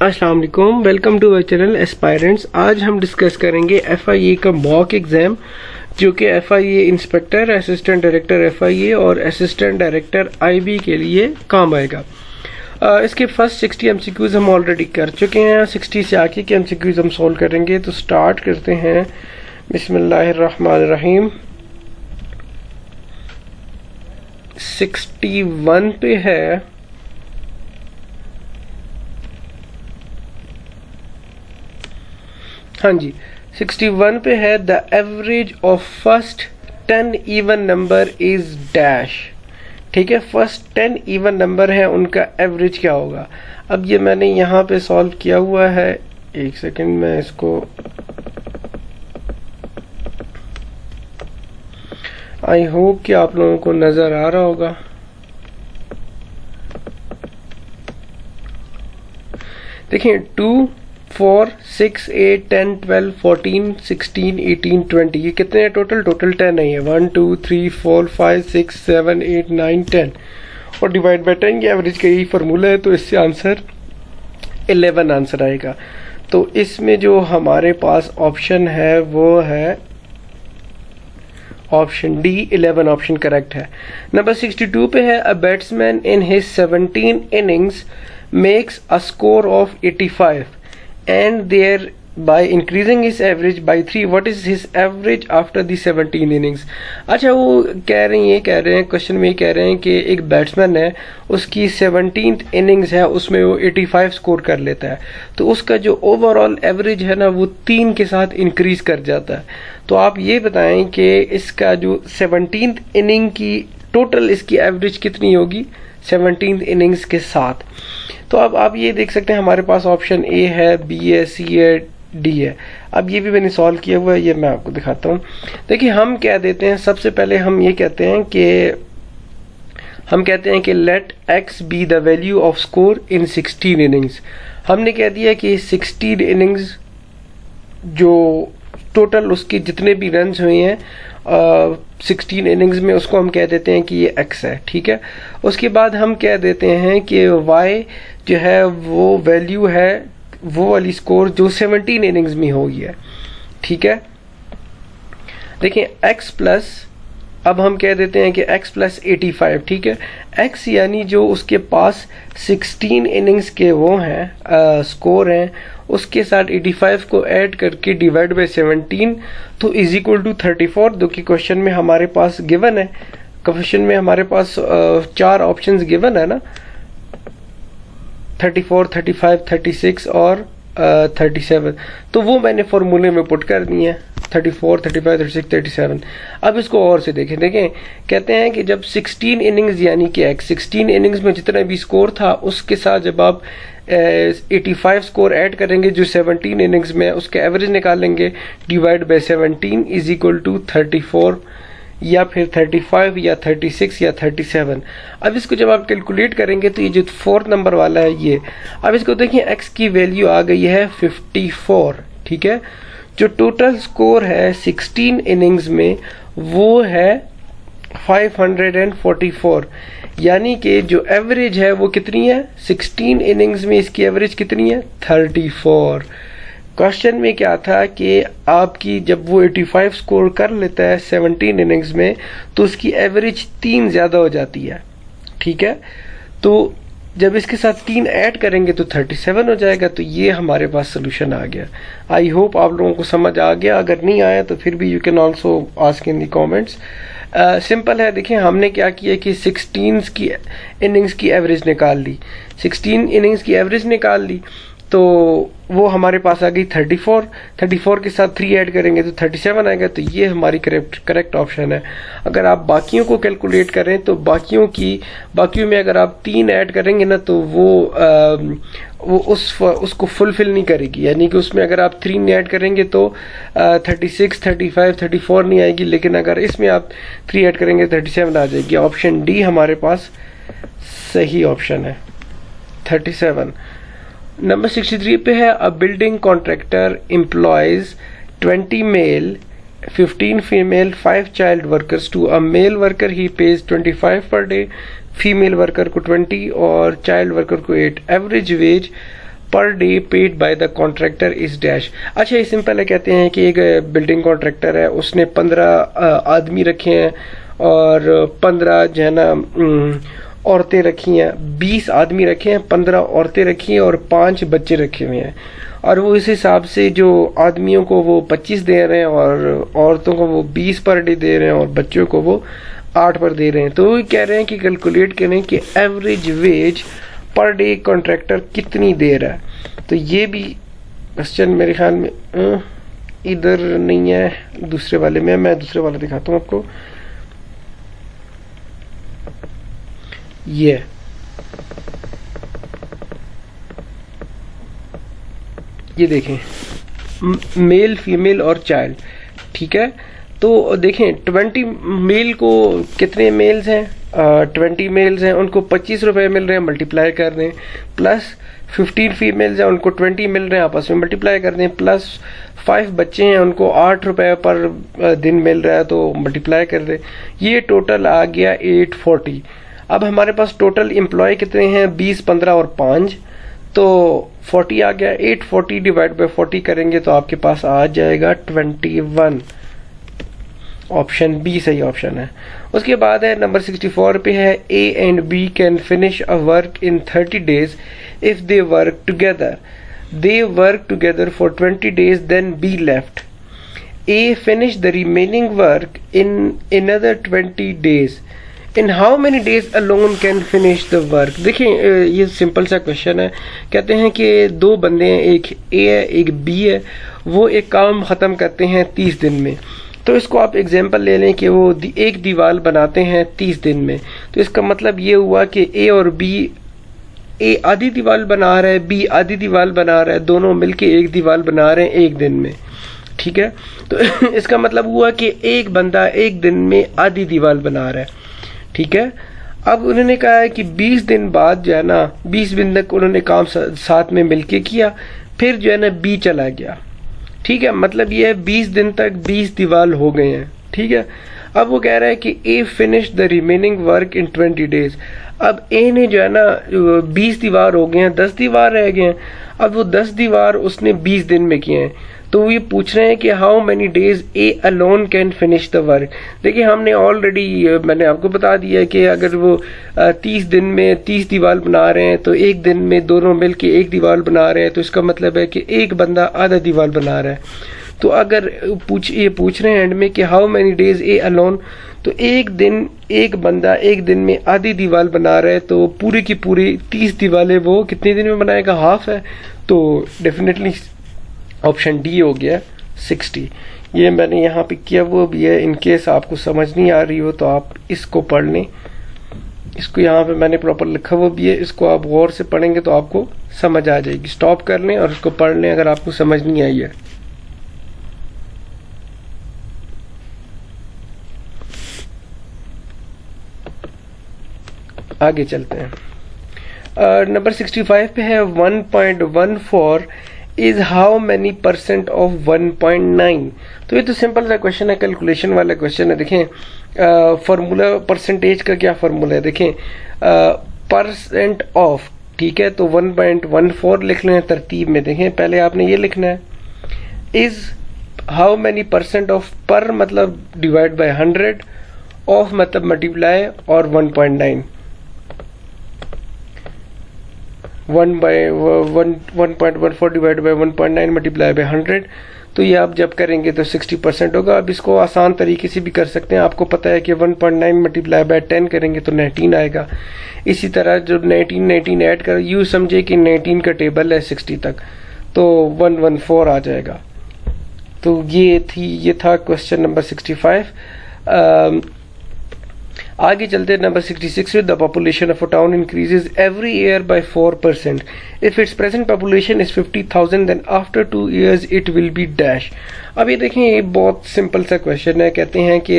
अस्सलाम वालेकुम, welcome to our channel aspirants. आज हम डिस्कस करेंगे FIA का मॉक एग्ज़ाम जो कि FIA inspector, assistant director FIA और असिस्टेंट डायरेक्टर IB के लिए काम आएगा। इसके फर्स्ट 60 MCQs हम ऑलरेडी कर चुके हैं। 60 से आगे के MCQs हम सॉल्व करेंगे। तो स्टार्ट करते हैं। बिस्मिल्लाहिर्रहमानिर्रहीम। 61 पे है, हाँ जी 61 पे है, the average of first 10 even number is dash. ठीक है, फर्स्ट 10 इवन नंबर है, उनका एवरेज क्या होगा। अब ये मैंने यहाँ पे सॉल्व किया हुआ है। एक सेकंड में इसको, आई होप कि आप लोगों को नजर आ रहा होगा। देखिए 2 4 6 8 10 12 14 16 18 20 ये कितने हैं टोटल 10 है। ये 1 2 3 4 5 6 7 8 9 10 और डिवाइड बाय 10 ये एवरेज का यही फार्मूला है। तो इससे आंसर 11 आंसर आएगा। तो इसमें जो हमारे पास ऑप्शन है वो है ऑप्शन डी, 11 ऑप्शन करेक्ट है। नंबर 62 पे है, a batsman in his 17 innings makes a score of 85 and thereby increasing his average by 3. What is his average after the 17 innings? अच्छा, वो कह रहे हैं क्वेश्चन में कह रहे हैं कि एक बैट्समैन है, उसकी 17th इनिंग्स है, उसमें वो 85 स्कोर कर लेता है, तो उसका जो ओवरऑल एवरेज है ना वो 3 के साथ इंक्रीज कर जाता है। तो आप ये बताएं कि इसका जो 17th इनिंग की टोटल इसकी एवरेज कितनी होगी 17th इनिंग्स के साथ। तो अब आप ये देख सकते हैं हमारे पास ऑप्शन ए है, बी है, सी है, डी है। अब ये भी मैंने सॉल्व किया हुआ है, ये मैं आपको दिखाता हूँ। देखिए हम क्या देते हैं, सबसे पहले हम ये कहते हैं कि let X be the value of score in 16 innings. हमने कह दिया कि 16 इनिंग्स जो टोटल उसके जितने भी रन हुए हैं 16 इनिंग्स में, उसको हम कह देते हैं कि ये x है। ठीक है, उसके बाद हम कह देते हैं कि y जो है वो वैल्यू है, वो वाली स्कोर जो 17 इनिंग्स में हो गया। ठीक है, देखिए x प्लस, अब हम कह देते हैं कि x प्लस 85। ठीक है, x यानी जो उसके पास 16 इनिंग्स के वो हैं स्कोर हैं, उसके साथ 85 को ऐड करके डिवाइड बाय 17 तो इज इक्वल टू 34। जो कि क्वेश्चन में हमारे पास गिवन है। क्वेश्चन में हमारे पास 4 ऑप्शंस गिवन है ना, 34, 35, 36 और 37। तो वो मैंने फॉर्मूले में पुट कर दी है, 34, 35, 36, 37। अब इसको और से देखें कहते हैं कि जब 16 इनिंग्स यानी कि 16 इनिंग्स में जितना भी स्कोर था उसके साथ जब आप 85 स्कोर ऐड करेंगे जो 17 इनिंग्स में, उसका एवरेज निकालेंगे, divide by 17 is equal to 34 या फिर 35 या 36 या 37। अब इसको जब आप कैलकुलेट करेंगे तो ये जो 4th नंबर वाला है ये, अब इसको देखिए x की वैल्यू आ गई है 54। ठीक है, जो टोटल स्कोर है 16 इनिंग्स में वो है 544, यानी कि जो एवरेज है वो कितनी है 16 इनिंग्स में, इसकी एवरेज कितनी है 34। क्वेश्चन में क्या था कि आपकी जब वो 85 स्कोर कर लेता है 17 इनिंग्स में तो उसकी एवरेज 3 ज्यादा हो जाती है। ठीक है, तो जब इसके साथ 3 ऐड करेंगे तो 37 हो जाएगा। तो ये हमारे पास सोल्यूशन आ गया। आई होप आप लोगों को समझ आ गया। अगर नहीं आया तो फिर भी you can also ask in the comments. Simple है, देखिए हमने क्या किया कि 16 की इनिंग्स की एवरेज निकाल ली, 16 इनिंग्स की एवरेज निकाल ली, तो वो हमारे पास आ गई 34 के साथ 3 ऐड करेंगे तो 37 आएगा। तो ये हमारी करेक्ट ऑप्शन है। अगर आप बाकियों को कैलकुलेट करें तो बाकियों में अगर आप 3 ऐड करेंगे ना तो वो उसको फुलफिल नहीं करेगी, यानी कि उसमें अगर आप 3 ऐड करेंगे तो 36, 35, 34 नहीं आएगी, लेकिन अगर इसमें आप 3 ऐड करेंगे 37 आ जाएगी। ऑप्शन डी हमारे पास सही ऑप्शन है, 37। नंबर 63 पे है, a building contractor employs 20 male 15 female 5 child workers to a male worker he pays 25 per day, female worker को 20 और चाइल्ड वर्कर को 8। Average wage per day paid by the contractor is dash. अच्छा, ये simple है, कहते हैं कि एक बिल्डिंग कॉन्ट्रैक्टर है, उसने 15 आदमी रखे हैं और 15 जो है ना औरतें रखी हैं, 20 आदमी रखे हैं, 15 औरतें रखी हैं और 5 बच्चे रखे हुए हैं, और वो इस हिसाब से जो आदमियों को वो 25 दे रहे हैं और औरतों को वो 20 पर डे दे रहे हैं और बच्चों को वो 8 पर दे रहे हैं। तो वो कह रहे हैं कि कैलकुलेट करें कि average wage per day contractor कितनी दे रहा है। तो ये भी क्वेश्चन मेरे ख्याल में इधर नहीं है, दूसरे वाले में। मैं दूसरे वाला दिखाता हूँ आपको। ये देखें, मेल फीमेल और चाइल्ड, ठीक है। तो देखें 20 मेल को कितने मेल्स हैं, 20 मेल्स हैं, उनको 25 रुपए मिल रहे हैं, मल्टीप्लाई कर दें, प्लस 15 फीमेल्स हैं, उनको 20 मिल रहे हैं, आपस में मल्टीप्लाई कर दें, प्लस 5 बच्चे हैं, उनको 8 रुपए पर दिन मिल रहा है, तो मल्टीप्लाई कर दें। ये टोटल आ गया 840। अब हमारे पास टोटल एम्प्लॉय कितने हैं, 20, 15 और 5, तो 40 आ गया। 840 डिवाइड बाय 40 करेंगे तो आपके पास आ जाएगा 21। ऑप्शन बी सही ऑप्शन है। उसके बाद है नंबर 64 पे है, A and B can finish a work in 30 days if they work together. They work together for 20 days, then B left. A finish the remaining work in another 20 days। In how many days alone can finish the work. देखिए ये simple सा question है। कहते हैं कि 2 बंदे हैं, एक ए है एक बी है, वो एक काम ख़त्म करते हैं 30 दिन में। तो इसको आप एग्जांपल ले लें कि वो एक दीवार बनाते हैं 30 दिन में। तो इसका मतलब ये हुआ कि ए और बी, ए आधी दीवार बना रहा है, बी आधी दीवार बना रहा है, दोनों मिलके एक दीवार बना रहे हैं एक दिन में, ठीक है। तो इसका मतलब हुआ कि एक बंदा एक दिन में आधी दीवार बना रहा है, ठीक है। अब उन्होंने कहा है कि 20 दिन बाद जो है ना, 20 दिन तक उन्होंने काम साथ में मिलके किया, फिर जो है ना बी चला गया, ठीक है। मतलब ये है 20 दिन तक 20 दीवार हो गए हैं, ठीक है। अब वो कह रहा है कि A finish the remaining work in 20 days। अब ए ने जो है ना 20 दीवार हो गए हैं, 10 दीवार रह गए हैं। अब वो 10 दीवार उसने 20 दिन में किए हैं। तो ये पूछ रहे हैं कि how many days A alone can finish the work. देखिए हमने ऑलरेडी, मैंने आपको बता दिया कि अगर वो 30 दिन में 30 दीवार बना रहे हैं तो एक दिन में दोनों मिलके एक दीवार बना रहे हैं, तो इसका मतलब है कि एक बंदा आधा दीवार बना रहा है। तो अगर ये पूछ रहे हैं एंड में कि how many days A alone, तो एक दिन एक बंदा एक दिन में आधी दीवार बना रहा है, तो पूरी की पूरी 30 दीवारें वो कितने दिन में बनाएगा, हाफ है। तो डेफिनेटली ऑप्शन डी हो गया 60। ये मैंने यहाँ पे किया वो भी है, इन केस आपको समझ नहीं आ रही हो तो आप इसको पढ़ लें। इसको यहाँ पे मैंने प्रॉपर लिखा हुआ भी है, इसको आप गौर से पढ़ेंगे तो आपको समझ आ जाएगी। स्टॉप कर लें और इसको पढ़ लें अगर आपको समझ नहीं आई है। आगे चलते हैं। नंबर 65 पे है 1.14 is how many percent of 1.9। तो ये तो सिंपल सा क्वेश्चन है, कैलकुलेशन वाला क्वेश्चन है। देखें फार्मूला परसेंटेज का क्या फार्मूला है, देखें परसेंट ऑफ, ठीक है। तो 1.14 लिख लें तरतीब में। देखें पहले आपने ये लिखना है, is how many percent of, पर मतलब डिवाइड बाय 100, ऑफ मतलब मल्टीप्लाई और 1.9, 1.14 डिवाइड बाय 1.9 मल्टीप्लाई बाय 100। तो ये आप जब करेंगे तो 60% होगा। अब इसको आसान तरीके से भी कर सकते हैं। आपको पता है कि 1.9 मल्टीप्लाई बाय 10 करेंगे तो 19 आएगा। इसी तरह जब 19 ऐड कर, यूँ समझे कि 19 का टेबल है 60 तक, तो 114 आ जाएगा। तो ये था क्वेश्चन नंबर 65। आगे चलते हैं number 66 with the population of a town increases every year by 4%. If its present population is 50,000 then after 2 years it will be dash. अब ये देखें, ये बहुत सिंपल सा क्वेश्चन है। कहते हैं कि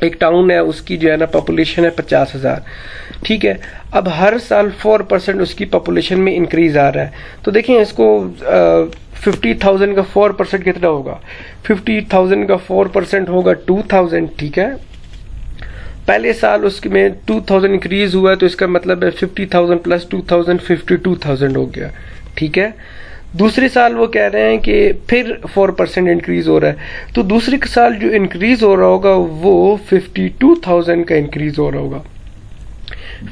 एक टाउन है, उसकी जो है ना पॉपुलेशन है 50,000, ठीक है। अब हर साल 4% उसकी पॉपुलेशन में इंक्रीज आ रहा है। तो देखें इसको 50,000 का 4% कितना होगा, 50,000 का 4% होगा 2,000, ठीक है। पहले साल उसके में 2,000 इंक्रीज हुआ है, तो इसका मतलब है 50,000 प्लस 2,000 52,000 हो गया, ठीक है। दूसरे साल वो कह रहे हैं कि फिर 4% इंक्रीज हो रहा है, तो दूसरे साल जो इंक्रीज हो रहा होगा वो 52,000 का इंक्रीज हो रहा होगा।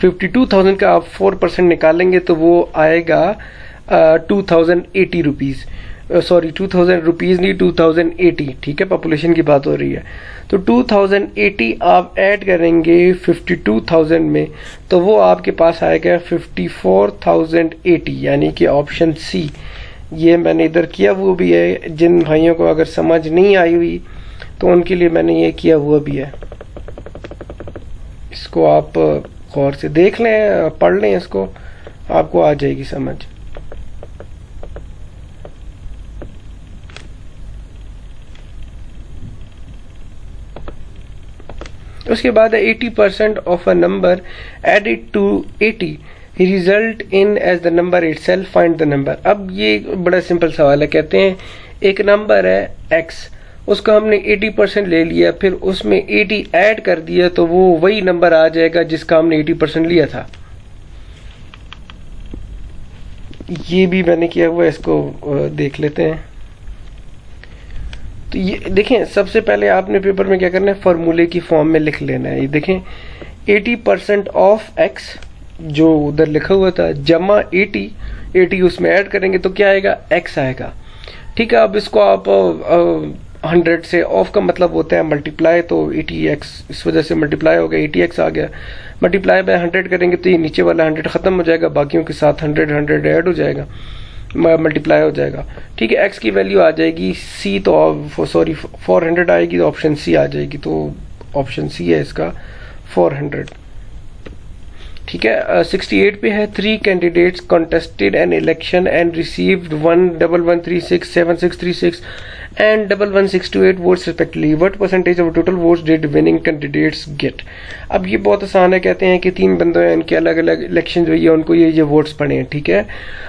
52,000 का आप 4% निकालेंगे तो वो आएगा 2080 रुपीज़, सॉरी 2000 रुपीज़ नहीं, 2080, ठीक है, पॉपुलेशन की बात हो रही है। तो 2080 आप ऐड करेंगे 52,000 में तो वो आपके पास आएगा 54,080, यानी कि ऑप्शन सी ये मैंने इधर किया हुआ भी है। जिन भाइयों को अगर समझ नहीं आई हुई तो उनके लिए मैंने ये किया हुआ भी है, इसको आप गौर से देख लें, पढ़ लें, इसको आपको आ जाएगी समझ। उसके बाद है 80% of a number added to 80 result in as the number itself, find the number. अब ये बड़ा सिंपल सवाल है। कहते हैं एक नंबर है x, उसको हमने 80% ले लिया, फिर उसमें 80 ऐड कर दिया तो वो वही नंबर आ जाएगा जिसका हमने 80% लिया था। ये भी मैंने किया हुआ है, इसको देख लेते हैं। तो ये देखें, सबसे पहले आपने पेपर में क्या करना है, फॉर्मूले की फॉर्म में लिख लेना है। ये देखें 80% ऑफ x जो उधर लिखा हुआ था जमा 80 उसमें ऐड करेंगे तो क्या आएगा, x आएगा, ठीक है। अब इसको आप 100 से, ऑफ का मतलब होता है मल्टीप्लाई, तो 80x इस वजह से मल्टीप्लाई हो गया, 80x आ गया। मल्टीप्लाई बाय 100 करेंगे तो ये नीचे वाला 100 खत्म हो जाएगा, बाकियों के साथ 100 ऐड हो जाएगा, मल्टीप्लाई हो जाएगा, ठीक है। x की वैल्यू आ जाएगी c, तो सॉरी 400 आएगी, तो ऑप्शन सी आ जाएगी, तो ऑप्शन सी है इसका 400, ठीक है। 68 पे है 3 candidates contested an election and received 11136 7636 and 11628 votes respectively, what percentage of total votes did winning candidates get. अब ये बहुत आसान है, कहते हैं कि 3 बंदे हैं, इनके अलग अलग इलेक्शन हुई है, उनको ये वोट्स पड़े हैं, ठीक है।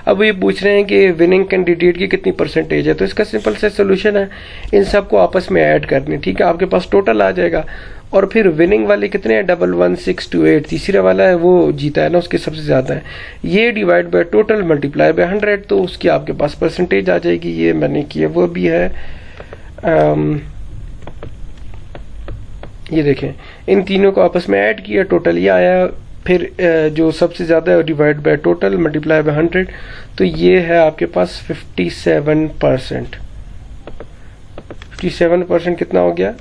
अब ये पूछ रहे हैं कि विनिंग कैंडिडेट की कितनी परसेंटेज है, तो इसका सिंपल सा सोल्यूशन है, इन सबको आपस में ऐड करने, ठीक है, आपके पास टोटल आ जाएगा। और फिर विनिंग वाले कितने हैं, 11628, तीसरा वाला है वो जीता है ना, उसके सबसे ज्यादा है, ये divide by total multiply by 100, तो उसकी आपके पास परसेंटेज आ जाएगी। ये मैंने किया वो भी है। ये देखें, इन तीनों को आपस में ऐड किया, टोटल ये आया, फिर जो सबसे ज्यादा है divide by total multiply by 100, तो ये है आपके पास 57%। 57% कितना हो गया,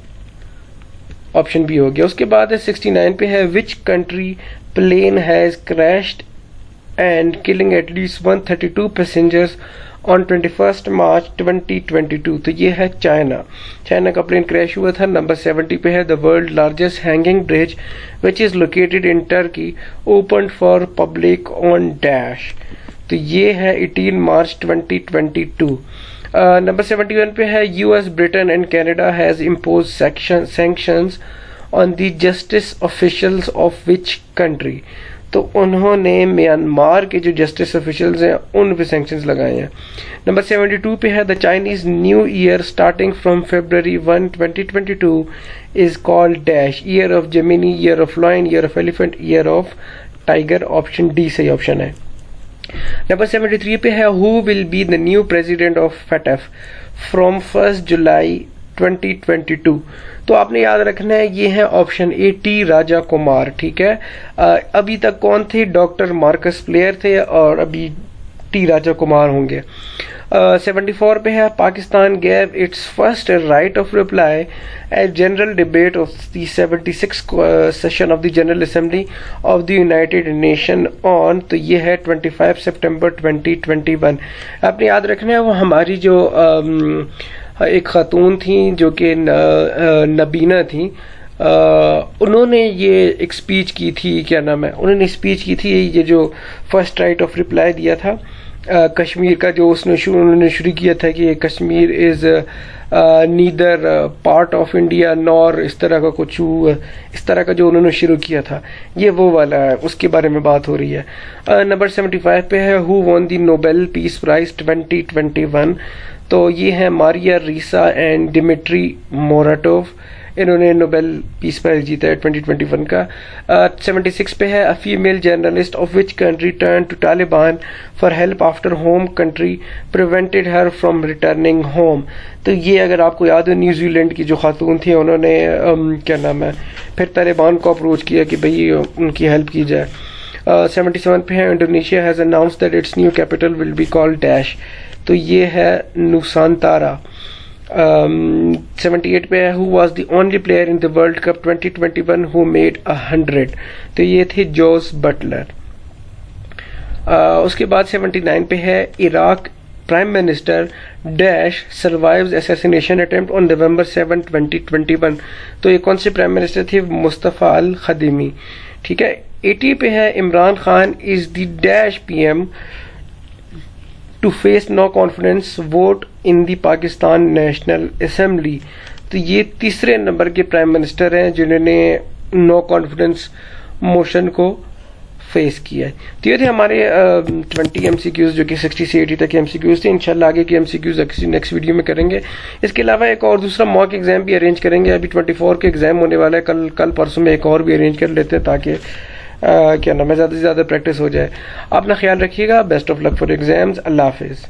ऑप्शन बी हो गया। उसके बाद है 69 पे है which country plane has crashed and killing at least 132 पैसेंजर्स ऑन 21 मार्च 2022, तो ये है चाइना। चाइना का प्लेन क्रैश हुआ था। नंबर 70 पे है the world largest hanging bridge which is located in Turkey open for public on dash, तो ये है 18 मार्च 2022। नंबर 71 पे है US Britain and Canada has impose sanctions on the justice officials of which country, तो उन्होंने Myanmar के जो justice officials हैं उन पे सैंक्शंस लगाए हैं। नंबर 72 पे है the Chinese new year starting from February 1, 2022 is called dash, year of Gemini, year of lion, year of elephant, year of tiger, option D सही ऑप्शन है। नंबर 73 पे है who will be the new president of FATF from 1 जुलाई 2022, तो आपने याद रखना है ये है option A T Raja Kumar, ठीक है। अभी तक कौन थे, डॉक्टर मार्कस प्लेयर थे और अभी टी राजा कुमार होंगे। 74 पे है Pakistan gave its first right of reply at general debate of the 76th session of the General Assembly of the United Nations on, तो ये है 25 सितंबर 2021। आपने याद रखना है वो हमारी जो एक खातून थी जो कि नबीना थी, उन्होंने ये एक स्पीच की थी, क्या नाम है, उन्होंने स्पीच की थी, ये जो फर्स्ट राइट ऑफ रिप्लाई दिया था कश्मीर का, जो उन्होंने शुरू किया था कि Kashmir is neither part of India nor, इस तरह का कुछ, इस तरह का जो उन्होंने शुरू किया था, ये वो वाला है, उसके बारे में बात हो रही है। नंबर 75 पे है who won the Nobel peace prize 2021, तो ये है Maria Ressa and Dmitry Muratov इन्होंने नोबेल पीस प्राइज जीता है 2021 का। 76 पे है, a female journalist of which country turn to Taliban for help after home country prevented her from returning home. तो ये अगर आपको याद हो, न्यूजीलैंड की जो खातून थी, उन्होंने क्या नाम है, फिर तालिबान को अप्रोच किया कि भाई उनकी हेल्प की जाए। 77 पे है, Indonesia has announced that it's new capital will be called dash. तो ये है नुसांतारा। 78 पे है, who was the only player in the world cup 2021 who made 100। तो ये थे जोस बटलर। उसके बाद 79 पे है, Iraq prime minister dash survives assassination attempt on November 7 2021। तो ये कौन से प्राइम मिनिस्टर थे? मुस्तफ़ा अल खदीमी। ठीक है। 80 पे है, Imran Khan is the dash PM to face no confidence vote in the Pakistan National Assembly. तो ये तीसरे नंबर के प्राइम मिनिस्टर हैं जिन्होंने नो कॉन्फिडेंस मोशन को फेस किया है। तो ये थे हमारे 20 MCQs जो कि 60 से 80 तक के MCQs थे। इंशाल्लाह आगे के MCQs नेक्स्ट वीडियो में करेंगे। इसके अलावा एक और दूसरा मॉक एग्जाम भी अरेंज करेंगे। अभी 24 के एग्जाम होने वाला है, कल परसों में एक और भी अरेंज कर लेते हैं ताकि क्या नाम है, ज़्यादा से ज़्यादा प्रैक्टिस हो जाए। अपना ख्याल रखिएगा। Best of luck for exams. Allah हाफिज़।